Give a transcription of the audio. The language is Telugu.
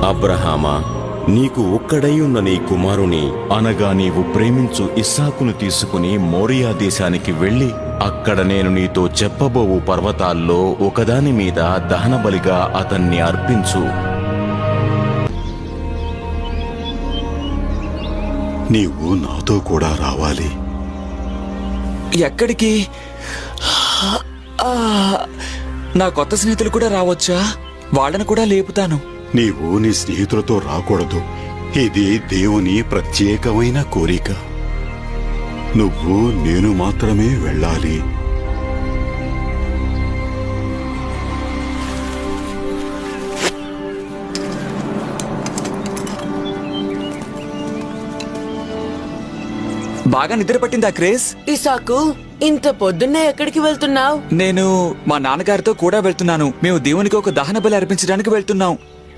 అబ్రహామా, నీకు ఒక్కడై ఉన్న నీ కుమారుని అనగా నీవు ప్రేమించు ఇస్సాకును తీసుకుని మోరియా దేశానికి వెళ్ళి అక్కడ నేను నీతో చెప్పబోవు పర్వతాల్లో ఒకదాని మీద దహనబలిగా అతన్ని అర్పించు. నీవు నాతో కూడా రావాలి. ఎక్కడికి? నా కొత్త స్నేహితులు కూడా రావచ్చా? వాళ్ళను కూడా లేపుతాను. నీవు నీ స్నేహితులతో రాకూడదు. ఇది దేవుని ప్రత్యేకమైన కోరిక. నువ్వు నేను మాత్రమే వెళ్ళాలి. బాగా నిద్ర పట్టిందా క్రేస్? ఇసాకు, ఇంత పొద్దున్నే ఎక్కడికి వెళ్తున్నావు? నేను మా నాన్నగారితో కూడా వెళ్తున్నాను. మేము దేవునికి ఒక దహన బలి అర్పించడానికి వెళ్తున్నాం.